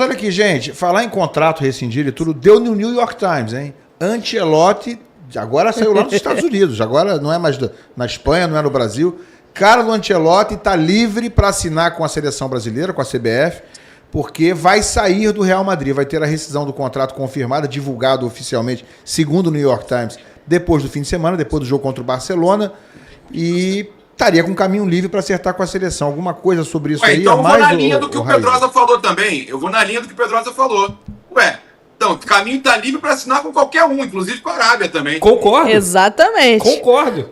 Olha aqui, gente, falar em contrato rescindido e tudo, deu no New York Times, hein? Ancelotti, agora saiu lá nos Estados Unidos, agora não é mais na Espanha, não é no Brasil. Carlo Ancelotti está livre para assinar com a seleção brasileira, com a CBF, porque vai sair do Real Madrid, vai ter a rescisão do contrato confirmada, divulgado oficialmente, segundo o New York Times, depois do fim de semana, depois do jogo contra o Barcelona, e estaria com um caminho livre para acertar com a seleção. Alguma coisa sobre isso aí? Então eu vou na linha do que o Pedrosa falou também. Eu vou na linha do que o Pedrosa falou. Então, o caminho está livre para assinar com qualquer um, inclusive com a Arábia também. Concordo. Exatamente. Concordo.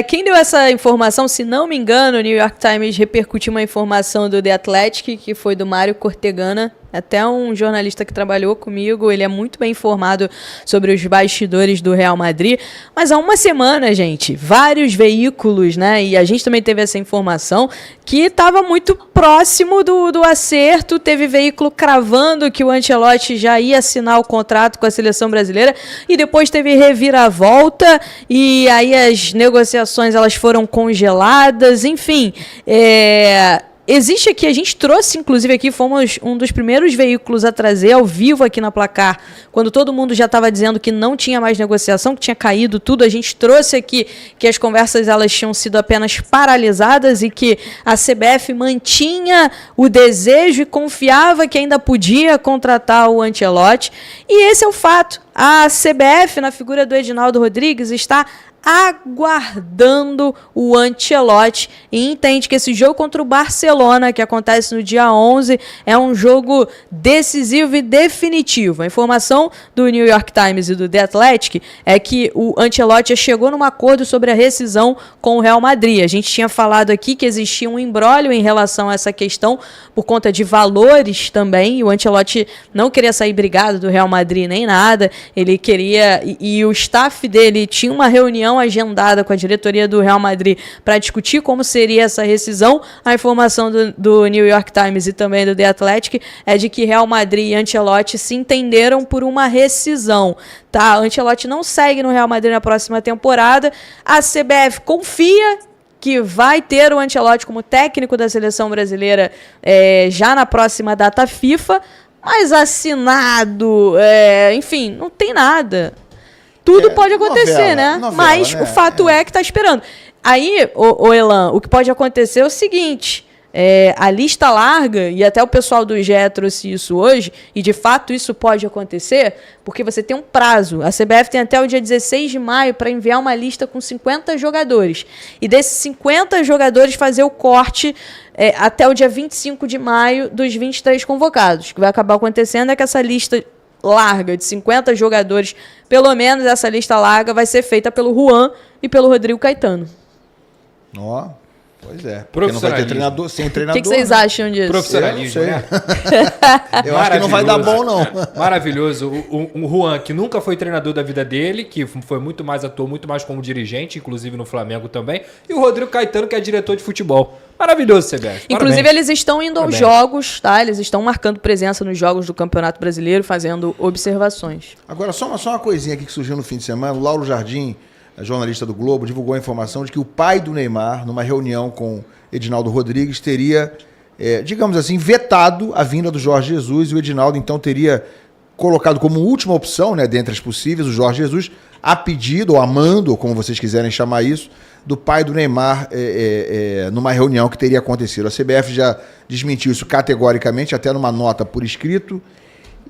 Quem deu essa informação, se não me engano, o New York Times repercutiu uma informação do The Athletic, que foi do Mário Cortegana, até um jornalista que trabalhou comigo, ele é muito bem informado sobre os bastidores do Real Madrid, mas há uma semana, gente, vários veículos, né, e a gente também teve essa informação, que estava muito próximo do acerto, teve veículo cravando que o Ancelotti já ia assinar o contrato com a seleção brasileira, e depois teve reviravolta, e aí as negociações elas foram congeladas, enfim, existe aqui, a gente trouxe, inclusive aqui, fomos um dos primeiros veículos a trazer ao vivo aqui na Placar, quando todo mundo já estava dizendo que não tinha mais negociação, que tinha caído tudo, a gente trouxe aqui que as conversas elas tinham sido apenas paralisadas e que a CBF mantinha o desejo e confiava que ainda podia contratar o Ancelotti, e esse é o fato. A CBF, na figura do Edinaldo Rodrigues, está aguardando o Ancelotti e entende que esse jogo contra o Barcelona, que acontece no dia 11, é um jogo decisivo e definitivo. A informação do New York Times e do The Athletic é que o Ancelotti chegou num acordo sobre a rescisão com o Real Madrid. A gente tinha falado aqui que existia um imbróglio em relação a essa questão por conta de valores também, e o Ancelotti não queria sair brigado do Real Madrid nem nada, ele queria, e o staff dele tinha uma reunião agendada com a diretoria do Real Madrid para discutir como seria essa rescisão. A informação do New York Times e também do The Athletic é de que Real Madrid e Ancelotti se entenderam por uma rescisão. Tá? Ancelotti não segue no Real Madrid na próxima temporada. A CBF confia que vai ter o Ancelotti como técnico da seleção brasileira já na próxima data FIFA, mas assinado, enfim, não tem nada. Tudo pode acontecer, né? Mas o fato é que está esperando. Aí, o Elan, o que pode acontecer é o seguinte, a lista larga, e até o pessoal do GE trouxe isso hoje, e de fato isso pode acontecer, porque você tem um prazo. A CBF tem até o dia 16 de maio para enviar uma lista com 50 jogadores. E desses 50 jogadores fazer o corte até o dia 25 de maio dos 23 convocados. O que vai acabar acontecendo é que essa lista larga de 50 jogadores, pelo menos essa lista larga vai ser feita pelo Juan e pelo Rodrigo Caetano. Pois é, porque não vai ter treinador, sem treinador. O que vocês acham disso? Profissionalismo, né? Eu acho que não vai dar bom, não. Maravilhoso. O Juan, que nunca foi treinador da vida dele, que foi atuou muito mais como dirigente, inclusive no Flamengo também. E o Rodrigo Caetano, que é diretor de futebol. Maravilhoso, CBF. Inclusive, eles estão indo aos jogos, tá? Eles estão marcando presença nos jogos do Campeonato Brasileiro, fazendo observações. Agora, só uma coisinha aqui que surgiu no fim de semana. O Lauro Jardim, jornalista do Globo, divulgou a informação de que o pai do Neymar, numa reunião com Edinaldo Rodrigues, teria, digamos assim, vetado a vinda do Jorge Jesus, e o Edinaldo, então, teria colocado como última opção, né, dentre as possíveis, o Jorge Jesus, a pedido, ou a mando, ou como vocês quiserem chamar isso, do pai do Neymar, numa reunião que teria acontecido. A CBF já desmentiu isso categoricamente, até numa nota por escrito.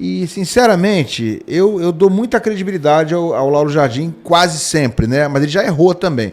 E, sinceramente, eu dou muita credibilidade ao Lauro Jardim quase sempre, né? Mas ele já errou também.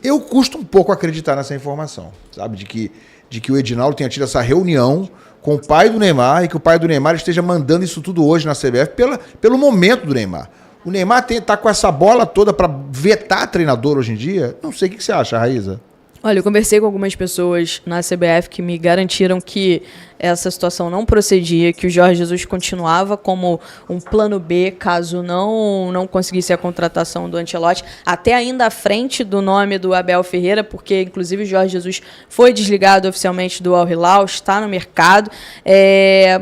Eu custo um pouco acreditar nessa informação, sabe? De que o Edinaldo tenha tido essa reunião com o pai do Neymar e que o pai do Neymar esteja mandando isso tudo hoje na CBF pelo momento do Neymar. O Neymar tá com essa bola toda para vetar treinador hoje em dia? Não sei o que você acha, Raíza. Olha, eu conversei com algumas pessoas na CBF que me garantiram que essa situação não procedia, que o Jorge Jesus continuava como um plano B, caso não conseguisse a contratação do Ancelotti, até ainda à frente do nome do Abel Ferreira, porque, inclusive, o Jorge Jesus foi desligado oficialmente do Al Hilal, está no mercado.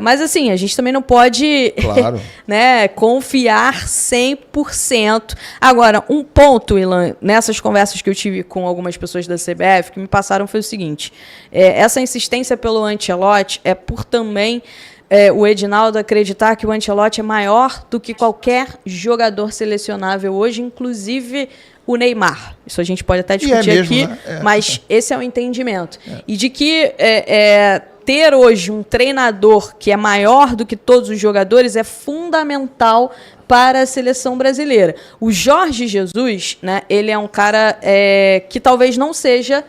Mas, assim, a gente também não pode claro. né, confiar 100%. Agora, um ponto, Ilan, nessas conversas que eu tive com algumas pessoas da CBF, que me passaram foi o seguinte, essa insistência pelo Ancelotti é por também o Edinaldo acreditar que o Ancelotti é maior do que qualquer jogador selecionável hoje, inclusive o Neymar. Isso a gente pode até discutir mesmo, aqui, né? mas esse é o entendimento. E de que ter hoje um treinador que é maior do que todos os jogadores é fundamental para a seleção brasileira. O Jorge Jesus, né, ele é um cara que talvez não seja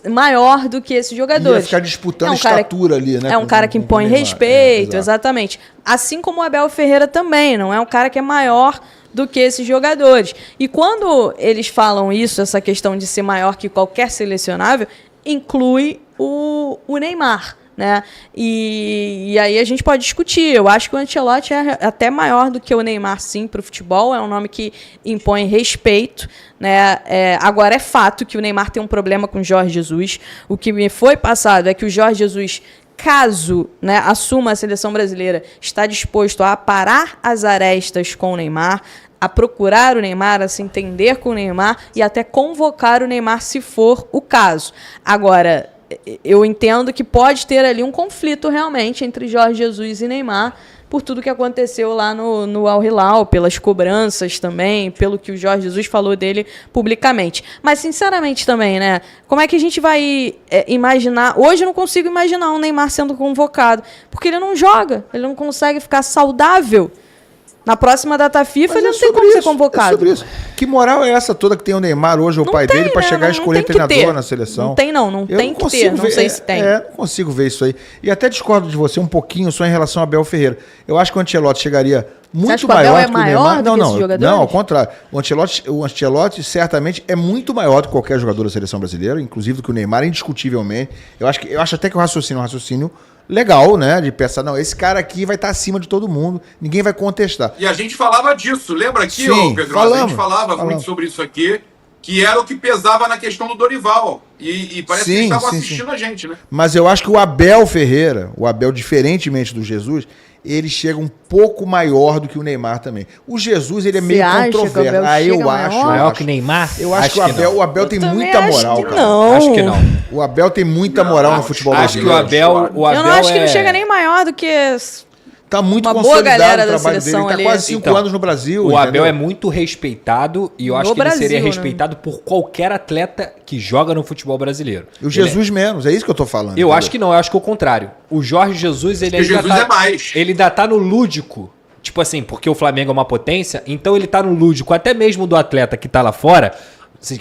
maior do que esses jogadores. Ia ficar disputando estatura ali, né? É um cara que impõe respeito, exatamente. Assim como o Abel Ferreira também, não é um cara que é maior do que esses jogadores. E quando eles falam isso, essa questão de ser maior que qualquer selecionável, inclui o Neymar, né? E aí a gente pode discutir. Eu acho que o Ancelotti é até maior do que o Neymar, sim, para o futebol. É um nome que impõe respeito, né? Agora, é fato que o Neymar tem um problema com o Jorge Jesus. O que me foi passado é que o Jorge Jesus, caso, né, assuma a seleção brasileira, está disposto a aparar as arestas com o Neymar, a procurar o Neymar, a se entender com o Neymar e até convocar o Neymar se for o caso. Agora, eu entendo que pode ter ali um conflito realmente entre Jorge Jesus e Neymar, por tudo que aconteceu lá no Al Hilal, pelas cobranças também, pelo que o Jorge Jesus falou dele publicamente. Mas, sinceramente também, né? Como é que a gente vai imaginar... Hoje eu não consigo imaginar um Neymar sendo convocado, porque ele não joga, ele não consegue ficar saudável. Na próxima data FIFA, Mas ele não tem como ser convocado. É sobre isso. Que moral é essa toda que tem o Neymar hoje, o pai dele, para chegar a escolher treinador na seleção? Não tem, não tem que ter. Não sei se tem. Não consigo ver isso aí. E até discordo de você um pouquinho só em relação a Abel Ferreira. Eu acho que o Ancelotti chegaria muito maior do que o Neymar. Não, ao contrário. O Ancelotti certamente é muito maior do que qualquer jogador da seleção brasileira, inclusive do que o Neymar, indiscutivelmente. Eu acho até que o raciocínio é um raciocínio legal, né? De pensar, não, esse cara aqui vai estar acima de todo mundo, ninguém vai contestar. E a gente falava disso, lembra aqui, Sim, Pedro? A gente falava muito sobre isso aqui, que era o que pesava na questão do Dorival. E parece que eles estavam assistindo a gente, né? Mas eu acho que o Abel Ferreira, diferentemente do Jesus, ele chega um pouco maior do que o Neymar também. O Jesus, ele é meio controverso. Eu acho. Maior que o Neymar? Eu acho que o Abel tem muita moral, cara. Não. Acho que não. O Abel tem muita moral no futebol brasileiro. Acho que o Abel eu não acho que ele chega nem maior do que... Tá muito uma consolidado boa galera o trabalho dele. Ele tá quase 5 anos no Brasil. O Abel é muito respeitado e eu acho que ele seria respeitado por qualquer atleta que joga no futebol brasileiro. E o Jesus menos, é isso que eu tô falando. Eu acho que não, eu acho que é o contrário. O Jorge Jesus, ele ainda tá no lúdico. Tipo assim, porque o Flamengo é uma potência, então ele tá no lúdico, até mesmo do atleta que tá lá fora.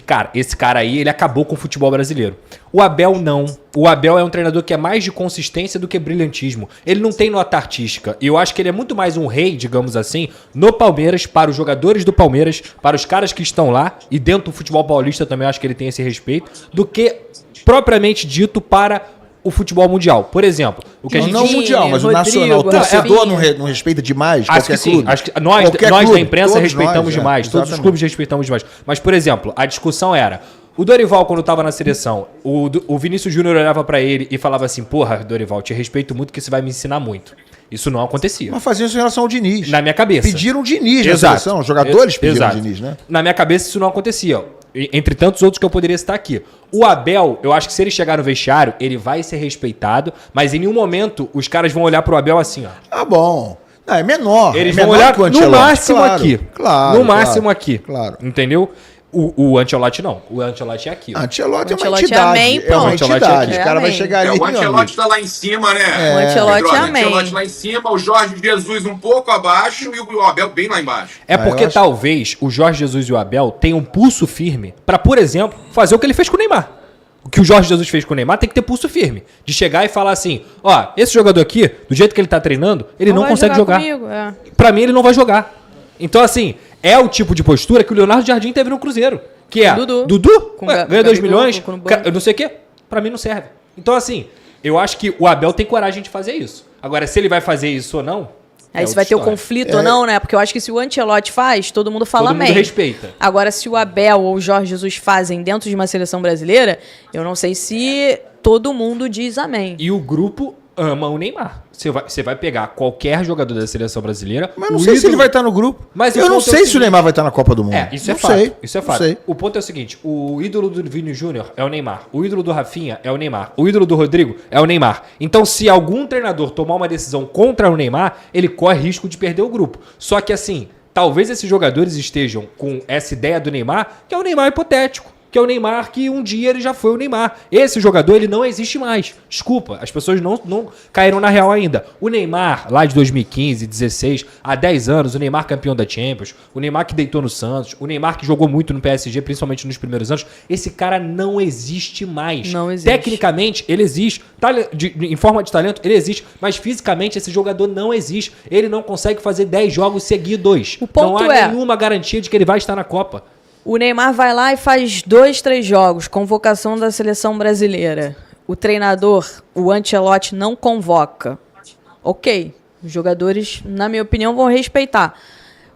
Cara, esse cara aí, ele acabou com o futebol brasileiro. O Abel não. O Abel é um treinador que é mais de consistência do que brilhantismo. Ele não tem nota artística. E eu acho que ele é muito mais um rei, digamos assim, no Palmeiras, para os jogadores do Palmeiras, para os caras que estão lá, e dentro do futebol paulista também eu acho que ele tem esse respeito, do que propriamente dito para o futebol mundial. Por exemplo, o que a gente... Não mundial, mas o nacional. O torcedor não respeita demais acho que sim. clube? Acho que nós da imprensa respeitamos demais. Todos os clubes respeitamos demais. Mas, por exemplo, a discussão era... O Dorival, quando estava na seleção, o Vinícius Júnior olhava para ele e falava assim, porra, Dorival, te respeito muito que você vai me ensinar muito. Isso não acontecia. Mas faziam isso em relação ao Diniz. Na minha cabeça. Pediram o Diniz na seleção. Os jogadores pediram o Diniz, né? Na minha cabeça isso não acontecia. Entre tantos outros que eu poderia citar aqui. O Abel, eu acho que se ele chegar no vestiário, ele vai ser respeitado, mas em nenhum momento os caras vão olhar pro Abel assim, ó. Ah, bom. Não, é menor. Eles vão olhar no máximo aqui. Claro. No máximo aqui. Claro. Entendeu? O Ancelotti não. O Ancelotti é aqui. O Ancelotti é uma Ancelotti entidade. amém, É uma pronto. entidade. O cara vai chegar ali. O Ancelotti tá lá em cima, né? O Ancelotti é amém. O Ancelotti lá em cima, o Jorge Jesus um pouco abaixo e o Abel bem lá embaixo. É porque talvez o Jorge Jesus e o Abel tenham um pulso firme pra, por exemplo, fazer o que ele fez com o Neymar. O que o Jorge Jesus fez com o Neymar tem que ter pulso firme. De chegar e falar assim, ó, esse jogador aqui, do jeito que ele tá treinando, ele não consegue jogar. Pra mim, ele não vai jogar. Então, assim, é o tipo de postura que o Leonardo Jardim teve no Cruzeiro. Que é, Dudu ganha 2 milhões, eu não sei o quê, pra mim não serve. Então, assim, eu acho que o Abel tem coragem de fazer isso. Agora, se ele vai fazer isso ou não... Aí se vai ter o conflito ou não, né? Porque eu acho que se o Ancelotti faz, todo mundo fala amém. Todo mundo respeita. Agora, se o Abel ou o Jorge Jesus fazem dentro de uma seleção brasileira, eu não sei se todo mundo diz amém. E o grupo ama o Neymar. Você vai pegar qualquer jogador da seleção brasileira. Mas não sei se ele vai estar no grupo. Mas eu não sei se o Neymar vai estar na Copa do Mundo. Isso é fato. Isso é fato. O ponto é o seguinte: o ídolo do Vini Júnior é o Neymar. O ídolo do Rafinha é o Neymar. O ídolo do Rodrigo é o Neymar. Então, se algum treinador tomar uma decisão contra o Neymar, ele corre risco de perder o grupo. Só que assim, talvez esses jogadores estejam com essa ideia do Neymar, que é o Neymar hipotético. Que é o Neymar que um dia ele já foi o Neymar. Esse jogador, ele não existe mais. Desculpa, as pessoas não caíram na real ainda. O Neymar, lá de 2015, 16, há 10 anos, o Neymar campeão da Champions, o Neymar que deitou no Santos, o Neymar que jogou muito no PSG, principalmente nos primeiros anos, esse cara não existe mais. Não existe. Tecnicamente, ele existe. Em forma de talento, ele existe. Mas fisicamente, esse jogador não existe. Ele não consegue fazer 10 jogos seguidos. O ponto não há nenhuma garantia de que ele vai estar na Copa. O Neymar vai lá e faz 2, 3 jogos, convocação da seleção brasileira. O treinador, o Ancelotti, não convoca. Ok, os jogadores, na minha opinião, vão respeitar.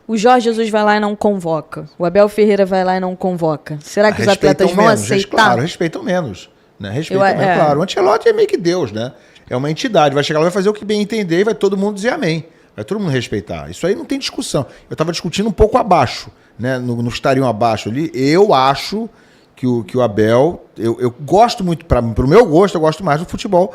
O Jorge Jesus vai lá e não convoca. O Abel Ferreira vai lá e não convoca. Será que os atletas vão aceitar? Claro, respeitam menos. Né? Respeitam menos, claro. O Ancelotti é meio que Deus, né? É uma entidade. Vai chegar lá, vai fazer o que bem entender e vai todo mundo dizer amém. Vai todo mundo respeitar. Isso aí não tem discussão. Eu estava discutindo um pouco abaixo. Né, no estariam abaixo ali, eu acho que o Abel, eu gosto muito, para o meu gosto, eu gosto mais do futebol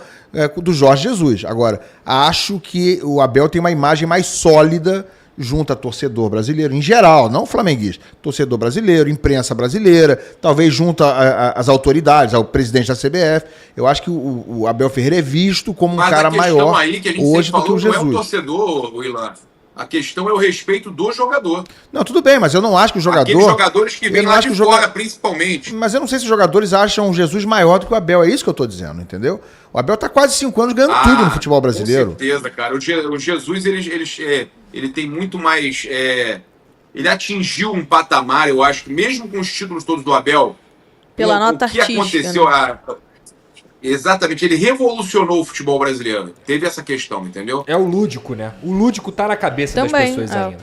do Jorge Jesus. Agora, acho que o Abel tem uma imagem mais sólida junto a torcedor brasileiro, em geral, não flamenguista, torcedor brasileiro, imprensa brasileira, talvez junto às autoridades, ao presidente da CBF. Eu acho que o Abel Ferreira é visto como um cara maior aí que a gente hoje do que o Jesus. Não é o torcedor, Willan. A questão é o respeito do jogador. Não, tudo bem, mas eu não acho que o jogador... Aqueles jogadores que vêm lá de fora, principalmente. Mas eu não sei se os jogadores acham o Jesus maior do que o Abel. É isso que eu tô dizendo, entendeu? O Abel tá quase 5 anos ganhando tudo no futebol brasileiro. Com certeza, cara. O Jesus, ele tem muito mais... ele atingiu um patamar, eu acho, que mesmo com os títulos todos do Abel... Pela nota artística. O que aconteceu... Né? Exatamente, ele revolucionou o futebol brasileiro. Teve essa questão, entendeu? É o lúdico, né? O lúdico tá na cabeça das pessoas ainda.